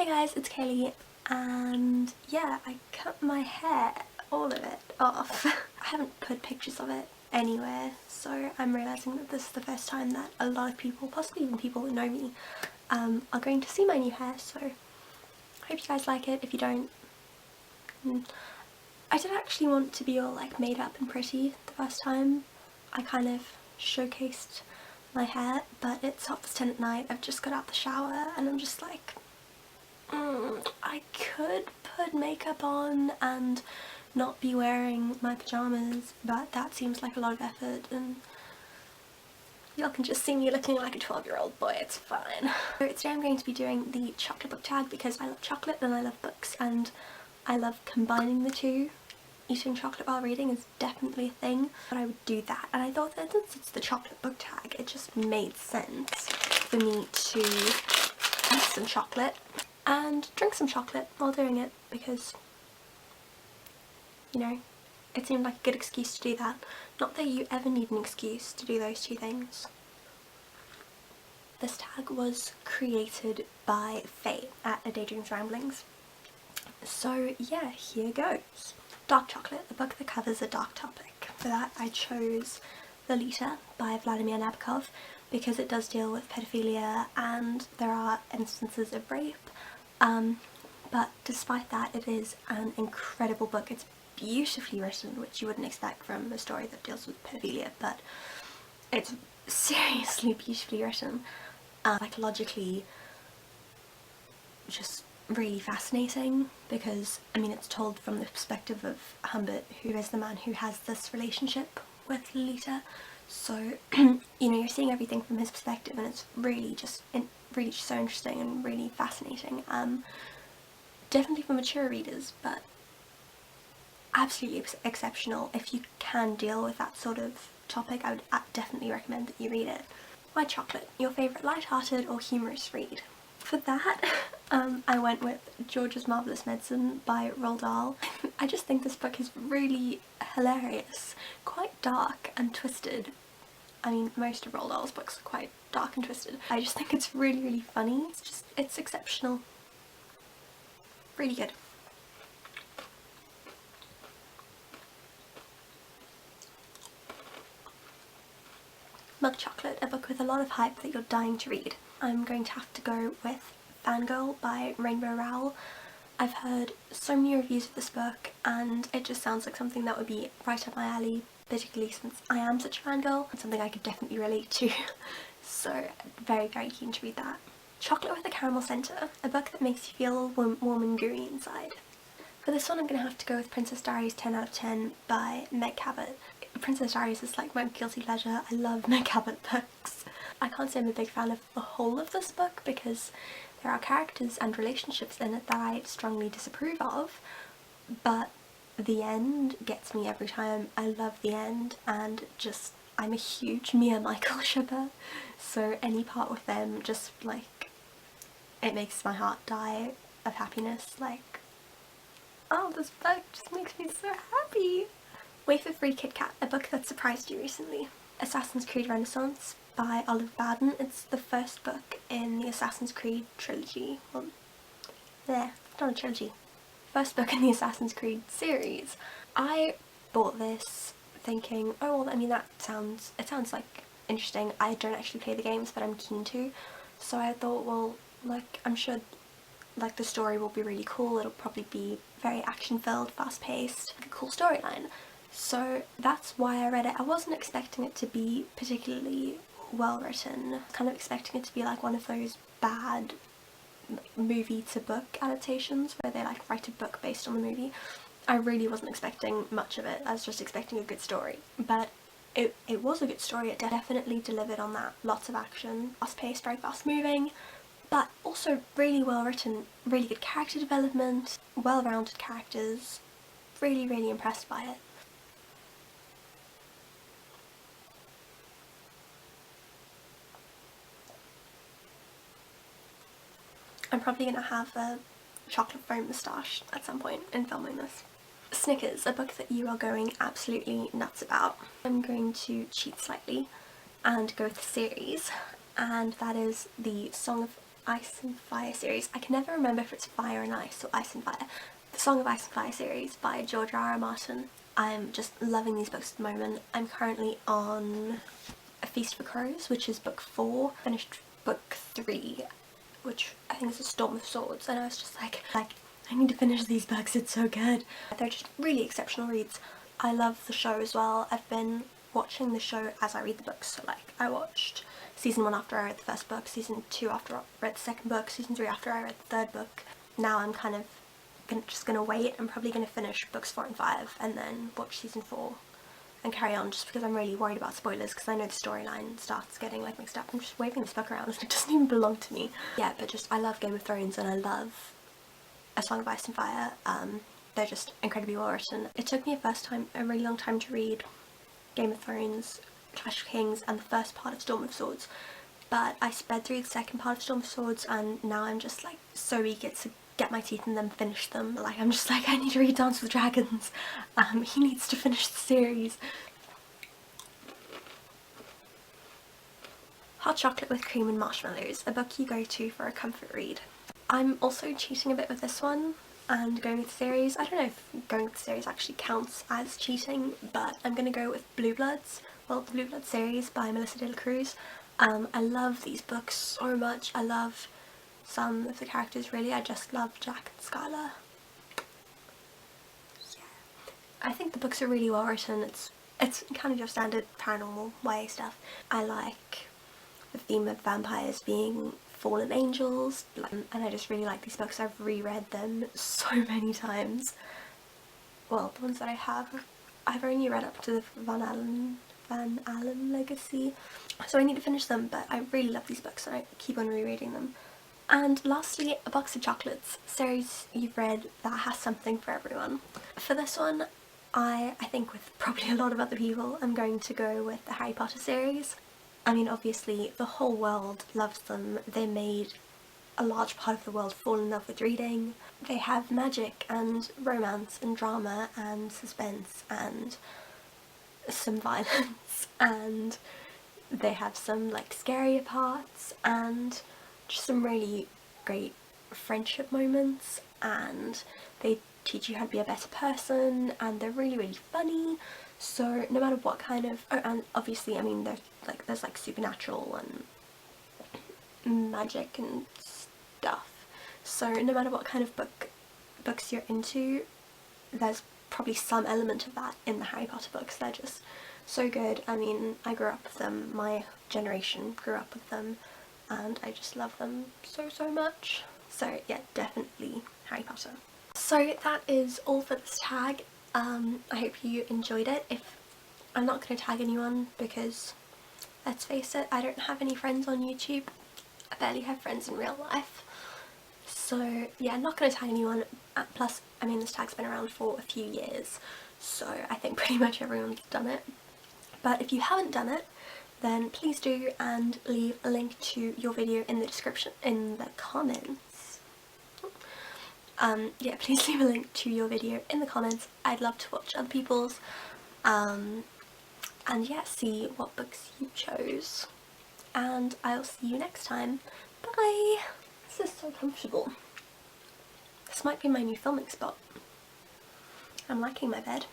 Hey guys, it's Kaylee, and yeah, I cut my hair, all of it, off. I haven't put pictures of it anywhere, so I'm realising that this is the first time that a lot of people, possibly even people who know me, are going to see my new hair, so I hope you guys like it. If you don't, I did actually want to be all like made up and pretty the first time. I kind of showcased my hair, but it's 10:30 at night, I've just got out the shower and I'm just like, I could put makeup on and not be wearing my pyjamas, but that seems like a lot of effort and y'all can just see me looking like a 12-year-old boy, it's fine. So today I'm going to be doing the chocolate book tag because I love chocolate and I love books and I love combining the two. Eating chocolate while reading is definitely a thing, but I would do that, and I thought that since it's the chocolate book tag, it just made sense for me to eat some chocolate and drink some chocolate while doing it because, you know, it seemed like a good excuse to do that. Not that you ever need an excuse to do those two things. This tag was created by Faye at A Daydream's Ramblings. So yeah, here goes. Dark chocolate, a book that covers a dark topic. For that I chose Lolita by Vladimir Nabokov because it does deal with pedophilia and there are instances of rape. But despite that, it is an incredible book. It's beautifully written, which you wouldn't expect from a story that deals with pedophilia, but it's seriously beautifully written. Psychologically just really fascinating because, I mean, it's told from the perspective of Humbert, who is the man who has this relationship with Lolita. So, you know, you're seeing everything from his perspective and it's really just so interesting and really fascinating. Definitely for mature readers, but absolutely exceptional. If you can deal with that sort of topic, I would definitely recommend that you read it. White Chocolate, your favourite light-hearted or humorous read? For that, I went with George's Marvellous Medicine by Roald Dahl. I just think this book is really hilarious, quite dark and twisted. I mean, most of Roald Dahl's books are quite dark and twisted. I just think it's really funny. It's exceptional. Really good. Milk Chocolate, a book with a lot of hype that you're dying to read. I'm going to have to go with Fangirl by Rainbow Rowell. I've heard so many reviews of this book and it just sounds like something that would be right up my alley, particularly since I am such a fangirl, and something I could definitely relate to. So very keen to read that. Chocolate with a Caramel Centre, a book that makes you feel warm and gooey inside. For this one I'm going to have to go with Princess Diaries 10 out of 10 by Meg Cabot. Princess Diaries is like my guilty pleasure. I love Meg Cabot books. I can't say I'm a big fan of the whole of this book because there are characters and relationships in it that I strongly disapprove of, but the end gets me every time. I love the end and just, I'm a huge Mia Michael shipper, so any part with them just like, it makes my heart die of happiness. Like, oh, this book just makes me so happy. Wafer Free Kit Kat, a book that surprised you recently. Assassin's Creed Renaissance by Oliver Baden. It's the first book in the Assassin's Creed trilogy. Well, it's not a trilogy. First book in the Assassin's Creed series. I bought this thinking, oh well, I mean it sounds like interesting. I don't actually play the games, but I'm keen to. So I thought, well, like, I'm sure like the story will be really cool. It'll probably be very action filled, fast paced, like a cool storyline. So that's why I read it. I wasn't expecting it to be particularly well written. I was kind of expecting it to be like one of those bad movie to book adaptations where they like write a book based on the movie. I really wasn't expecting much of it. I was just expecting a good story. But it was a good story. It definitely delivered on that. Lots of action, fast paced, very fast moving, but also really well written, really good character development, well rounded characters. Really impressed by it. I'm probably going to have a chocolate foam moustache at some point in filming this. Snickers, a book that you are going absolutely nuts about. I'm going to cheat slightly and go with the series, and that is the Song of Ice and Fire series. I can never remember if it's Fire and Ice or Ice and Fire. The Song of Ice and Fire series by George R.R. Martin. I'm just loving these books at the moment. I'm currently on A Feast for Crows, which is book 4. Finished book 3, which I think is A Storm of Swords, and I was just like I need to finish these books, it's so good. They're just really exceptional reads. I love the show as well. I've been watching the show as I read the books, so like I watched season 1 after I read the first book, season 2 after I read the second book, season 3 after I read the third book. Now I'm kind of just gonna wait. I'm probably gonna finish books 4 and 5 and then watch season 4 and carry on, just because I'm really worried about spoilers, because I know the storyline starts getting like mixed up. I'm just waving this book around and it doesn't even belong to me. Yeah, but just I love Game of Thrones and I love A Song of Ice and Fire. They're just incredibly well written. It took me a really long time to read Game of Thrones, Clash of Kings and the first part of Storm of Swords, but I sped through the second part of Storm of Swords and now I'm just like so eager to get my teeth in them, finish them. Like I'm just like, I need to read Dance with Dragons. He needs to finish the series. Hot Chocolate with Cream and Marshmallows, a book you go to for a comfort read. I'm also cheating a bit with this one and going with the series. I don't know if going with the series actually counts as cheating, but I'm going to go with Blue Bloods. Well, the Blue Blood series by Melissa de la Cruz. I love these books so much. I love some of the characters really. I just love Jack and Skylar. Yeah. I think the books are really well written. It's kind of your standard paranormal YA stuff. I like the theme of vampires being fallen angels, and I just really like these books. I've reread them so many times. Well, the ones that I have, I've only read up to the Van Allen legacy, so I need to finish them, but I really love these books and I keep on rereading them. And lastly, A Box of Chocolates, series you've read that has something for everyone. For this one, I think with probably a lot of other people, I'm going to go with the Harry Potter series. I mean, obviously the whole world loves them. They made a large part of the world fall in love with reading. They have magic and romance and drama and suspense and some violence, and they have some like scarier parts and just some really great friendship moments, and they teach you how to be a better person, and they're really, really funny. So no matter what kind of, oh, and obviously I mean there's like supernatural and magic and stuff, so no matter what kind of books you're into, there's probably some element of that in the Harry Potter books. They're just so good. I mean, I grew up with them, my generation grew up with them, and I just love them so much. So yeah, definitely Harry Potter. So that is all for this tag. I hope you enjoyed it. If I'm not going to tag anyone because, let's face it, I don't have any friends on YouTube. I barely have friends in real life. So yeah, I'm not going to tag anyone. Plus, I mean, this tag's been around for a few years, so I think pretty much everyone's done it. But if you haven't done it, then please do, and leave a link to your video in the description, in the comments. Yeah, please leave a link to your video in the comments. I'd love to watch other people's, and yeah, see what books you chose. And I'll see you next time. Bye! This is so comfortable. This might be my new filming spot. I'm liking my bed.